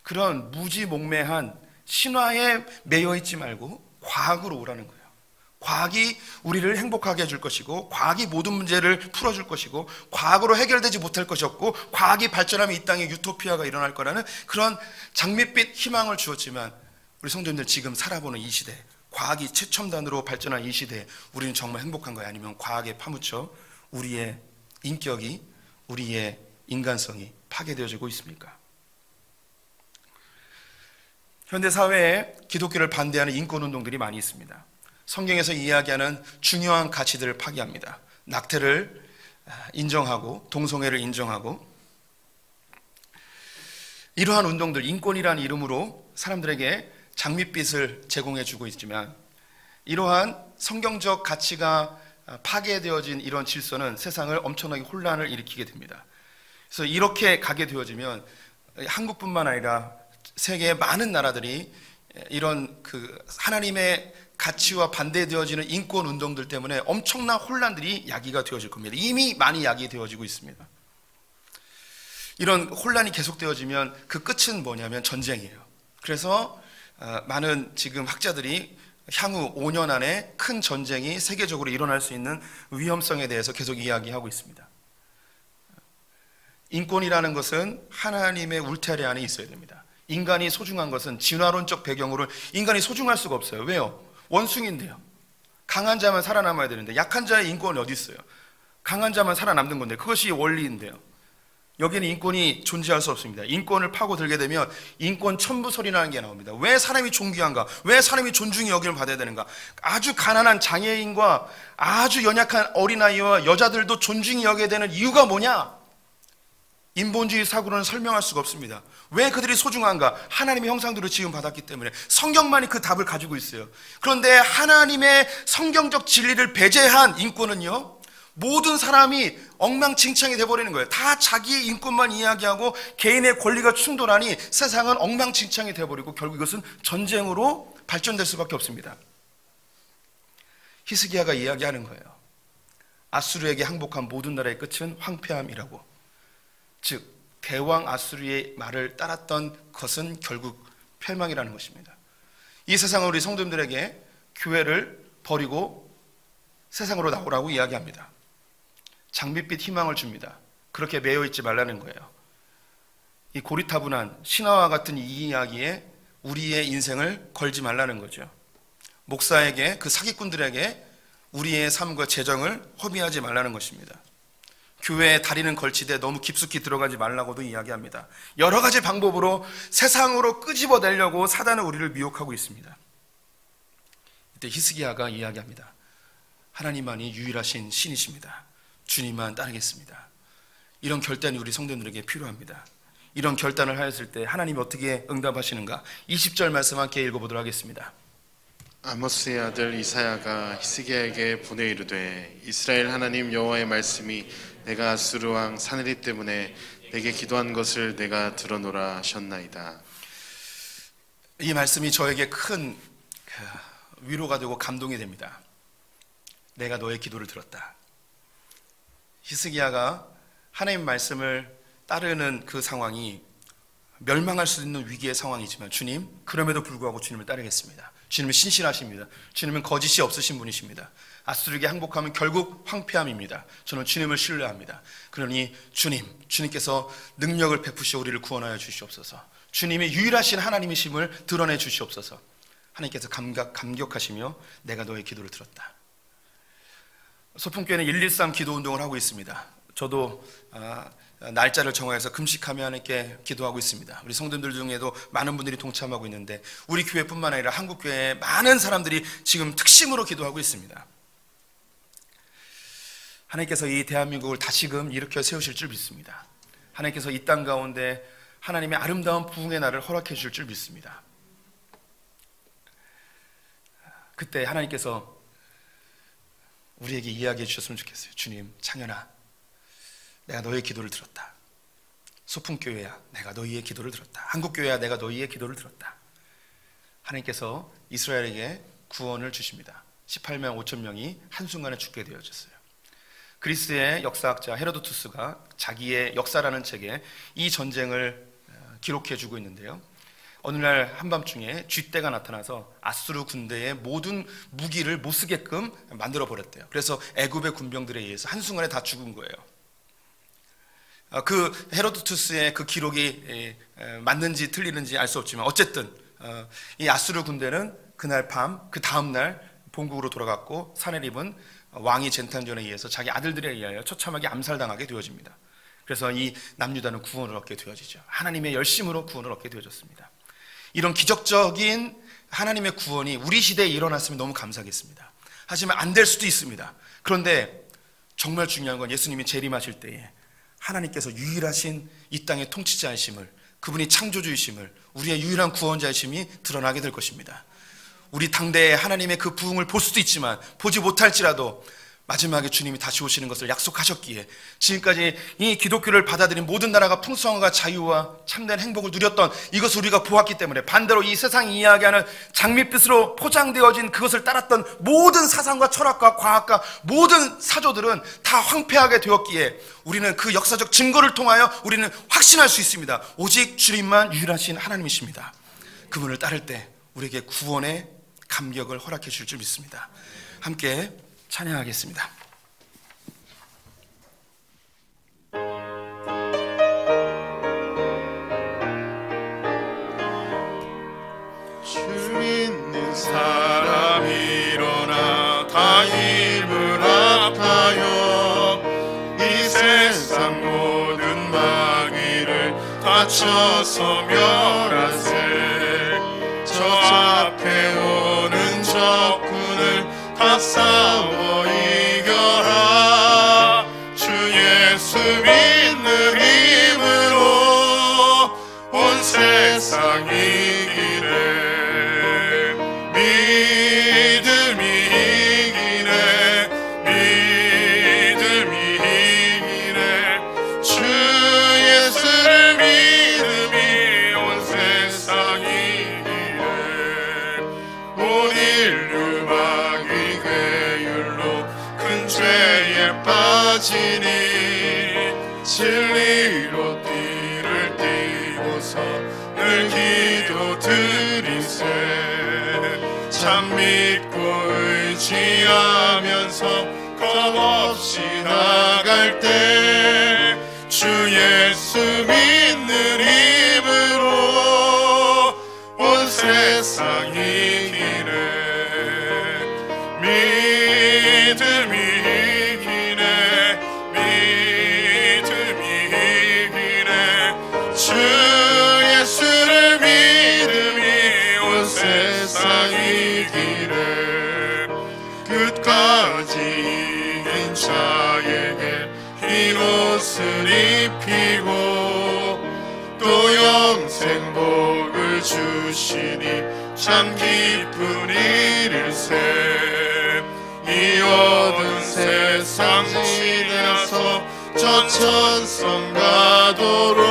그런 무지몽매한 신화에 매여 있지 말고 과학으로 오라는 거예요. 과학이 우리를 행복하게 해줄 것이고, 과학이 모든 문제를 풀어줄 것이고, 과학으로 해결되지 못할 것이 없고, 과학이 발전하면 이 땅에 유토피아가 일어날 거라는 그런 장밋빛 희망을 주었지만, 우리 성도님들 지금 살아보는 이 시대, 과학이 최첨단으로 발전한 이 시대에 우리는 정말 행복한가요? 아니면 과학에 파묻혀 우리의 인격이, 우리의 인간성이 파괴되어지고 있습니까? 현대사회에 기독교를 반대하는 인권운동들이 많이 있습니다. 성경에서 이야기하는 중요한 가치들을 파괴합니다. 낙태를 인정하고 동성애를 인정하고, 이러한 운동들, 인권이라는 이름으로 사람들에게 장밋빛을 제공해 주고 있지만, 이러한 성경적 가치가 파괴되어진 이런 질서는 세상을 엄청나게 혼란을 일으키게 됩니다. 그래서 이렇게 가게 되어지면 한국뿐만 아니라 세계의 많은 나라들이 이런 하나님의 가치와 반대되어지는 인권 운동들 때문에 엄청난 혼란들이 야기가 되어질 겁니다. 이미 많이 야기되어지고 있습니다. 이런 혼란이 계속되어지면 그 끝은 뭐냐면 전쟁이에요. 그래서 많은 지금 학자들이 향후 5년 안에 큰 전쟁이 세계적으로 일어날 수 있는 위험성에 대해서 계속 이야기하고 있습니다. 인권이라는 것은 하나님의 울타리 안에 있어야 됩니다. 인간이 소중한 것은 진화론적 배경으로 인간이 소중할 수가 없어요. 왜요? 원숭이인데요. 강한 자만 살아남아야 되는데 약한 자의 인권이 어디 있어요? 강한 자만 살아남는 건데 그것이 원리인데요. 여기는 인권이 존재할 수 없습니다. 인권을 파고들게 되면 인권 첨부설이라는 게 나옵니다. 왜 사람이 존귀한가? 왜 사람이 존중이 여김을 받아야 되는가? 아주 가난한 장애인과 아주 연약한 어린아이와 여자들도 존중이 여겨야 되는 이유가 뭐냐? 인본주의 사고로는 설명할 수가 없습니다. 왜 그들이 소중한가? 하나님의 형상대로 지음받았기 때문에. 성경만이 그 답을 가지고 있어요. 그런데 하나님의 성경적 진리를 배제한 인권은요, 모든 사람이 엉망진창이 돼버리는 거예요. 다 자기의 인권만 이야기하고 개인의 권리가 충돌하니 세상은 엉망진창이 돼버리고 결국 이것은 전쟁으로 발전될 수밖에 없습니다. 히스기야가 이야기하는 거예요. 아수르에게 항복한 모든 나라의 끝은 황폐함이라고. 즉 대왕 아수르의 말을 따랐던 것은 결국 멸망이라는 것입니다. 이 세상은 우리 성도님들에게 교회를 버리고 세상으로 나오라고 이야기합니다. 장밋빛 희망을 줍니다. 그렇게 매여 있지 말라는 거예요. 이 고리타분한 신화와 같은 이 이야기에 우리의 인생을 걸지 말라는 거죠. 목사에게, 그 사기꾼들에게 우리의 삶과 재정을 허비하지 말라는 것입니다. 교회에 다리는 걸치되 너무 깊숙이 들어가지 말라고도 이야기합니다. 여러 가지 방법으로 세상으로 끄집어내려고 사단은 우리를 미혹하고 있습니다. 이때 히스기야가 이야기합니다. 하나님만이 유일하신 신이십니다. 주님만 따르겠습니다. 이런 결단이 우리 성도들에게 필요합니다. 이런 결단을 하였을 때 하나님이 어떻게 응답하시는가? 20절 말씀 함께 읽어보도록 하겠습니다. 아모스의 아들 이사야가 히스기야에게 보내 이르되, 이스라엘 하나님 여호와의 말씀이 내가 아수르 왕 사네립 때문에 내게 기도한 것을 내가 들어노라 하셨나이다. 이 말씀이 저에게 큰 위로가 되고 감동이 됩니다. 내가 너의 기도를 들었다. 히스기야가 하나님 말씀을 따르는 그 상황이 멸망할 수 있는 위기의 상황이지만, 주님, 그럼에도 불구하고 주님을 따르겠습니다. 주님은 신실하십니다. 주님은 거짓이 없으신 분이십니다. 아수르에게 항복하면 결국 황폐함입니다. 저는 주님을 신뢰합니다. 그러니 주님께서 능력을 베푸시어 우리를 구원하여 주시옵소서. 주님이 유일하신 하나님이심을 드러내 주시옵소서. 하나님께서 감격하시며 내가 너의 기도를 들었다. 소풍교회는 113 기도 운동을 하고 있습니다. 저도 날짜를 정해서 금식하며 하나님께 기도하고 있습니다. 우리 성도들 중에도 많은 분들이 동참하고 있는데, 우리 교회뿐만 아니라 한국교회에 많은 사람들이 지금 특심으로 기도하고 있습니다. 하나님께서 이 대한민국을 다시금 일으켜 세우실 줄 믿습니다. 하나님께서 이 땅 가운데 하나님의 아름다운 부흥의 날을 허락해 주실 줄 믿습니다. 그때 하나님께서 우리에게 이야기해 주셨으면 좋겠어요. 주님, 창현아, 내가 너의 기도를 들었다. 소풍교회야, 내가 너희의 기도를 들었다. 한국교회야, 내가 너희의 기도를 들었다. 하나님께서 이스라엘에게 구원을 주십니다. 18만 5천 명이 한순간에 죽게 되어졌어요. 그리스의 역사학자 헤로도투스가 자기의 역사라는 책에 이 전쟁을 기록해 주고 있는데요, 어느 날 한밤중에 쥐떼가 나타나서 아수르 군대의 모든 무기를 못 쓰게끔 만들어 버렸대요. 그래서 애굽의 군병들에 의해서 한순간에 다 죽은 거예요. 그 헤로도투스의 그 기록이 맞는지 틀리는지 알 수 없지만 어쨌든 이 아수르 군대는 그날 밤, 그 다음 날 본국으로 돌아갔고 사네립은 왕이 젠탄전에 의해서 자기 아들들에 의하여 처참하게 암살당하게 되어집니다. 그래서 이 남유다는 구원을 얻게 되어지죠. 하나님의 열심으로 구원을 얻게 되어졌습니다. 이런 기적적인 하나님의 구원이 우리 시대에 일어났으면 너무 감사하겠습니다. 하지만 안 될 수도 있습니다. 그런데 정말 중요한 건 예수님이 재림하실 때에 하나님께서 유일하신 이 땅의 통치자이심을, 그분이 창조주이심을, 우리의 유일한 구원자이심이 드러나게 될 것입니다. 우리 당대에 하나님의 그 부흥을 볼 수도 있지만 보지 못할지라도 마지막에 주님이 다시 오시는 것을 약속하셨기에 지금까지 이 기독교를 받아들인 모든 나라가 풍성함과 자유와 참된 행복을 누렸던 이것을 우리가 보았기 때문에 반대로 이 세상이 이야기하는 장밋빛으로 포장되어진 그것을 따랐던 모든 사상과 철학과 과학과 모든 사조들은 다 황폐하게 되었기에 우리는 그 역사적 증거를 통하여 우리는 확신할 수 있습니다. 오직 주님만 유일하신 하나님이십니다. 그분을 따를 때 우리에게 구원의 감격을 허락해 주실 줄 믿습니다. 함께 찬양하겠습니다. 주 믿는 사람 일어나 다 힘을 합하여 이 세상 모든 마귀를 다쳐서 멸하세. 저 앞에 오는 적군을 다 싸워 이겨라. 주 예수 믿는 힘으로 온 세상 이기네. 믿음이 이기네. 믿음이 이기네. 주 예수를 믿음이 온 세상 이기네. 온 인류 죄에 빠지니 진리로 띠를 띠고서 늘 기도드리세. 참 믿고 의지하면서 겁없이 나갈 때 주 예수 믿는 힘으로 온 세상 이기네. 믿음이 이기네. 믿음이 이기네. 주 예수를 믿음이 온 세상 이기네. 끝까지 이긴 자에게 흰 옷을 입히고 또 영생 복을 주시니 참 기쁜 일일세. 이 어두운 세상 지나서 저 천성 가도록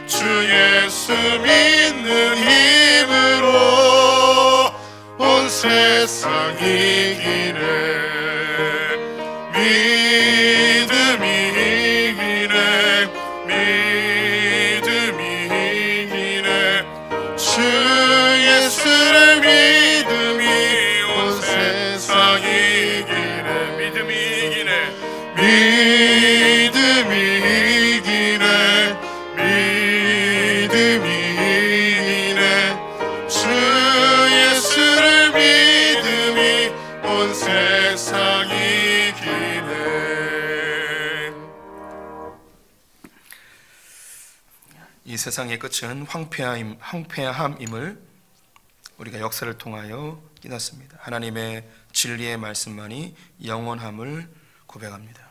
주 예수 믿는 힘으로 온 세상 이기네. 믿음이 이기네. 믿음이 이기네. 주 예수를 믿음이 온 세상 이기네. 믿음이 이기네. 믿음이 이기네. 믿음이 이기네. 주 예수를 믿음이 온 세상 이기네. 이 세상의 끝은 황폐함임을 우리가 역사를 통하여 깨닫습니다. 하나님의 진리의 말씀만이 영원함을 고백합니다.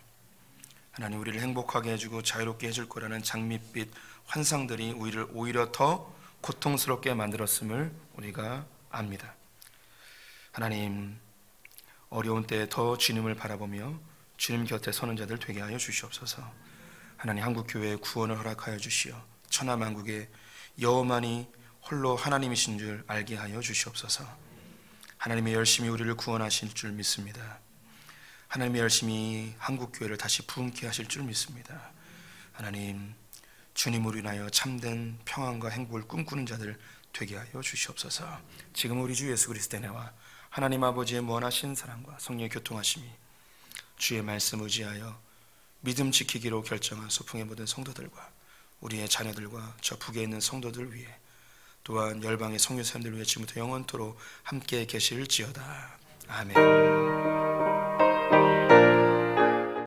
하나님 우리를 행복하게 해주고 자유롭게 해줄 거라는 장밋빛 환상들이 우리를 오히려 더 고통스럽게 만들었음을 우리가 압니다. 하나님 어려운 때에 더 주님을 바라보며 주님 곁에 서는 자들 되게 하여 주시옵소서. 하나님 한국교회에 구원을 허락하여 주시어 천하만국에 여호만이 홀로 하나님이신 줄 알게 하여 주시옵소서. 하나님의 열심히 우리를 구원하실 줄 믿습니다. 하나님의 열심히 한국교회를 다시 부흥케 하실 줄 믿습니다. 하나님 주님으로 인하여 참된 평안과 행복을 꿈꾸는 자들 되게 하여 주시옵소서. 지금 우리 주 예수 그리스도의 은혜와 하나님 아버지의 무한하신 사랑과 성령의 교통하심이 주의 말씀 의지하여 믿음 지키기로 결정한 소풍의 모든 성도들과 우리의 자녀들과 저 북에 있는 성도들 위해 또한 열방의 성교사님들 위해 지금부터 영원토록 함께 계실지어다. 아멘.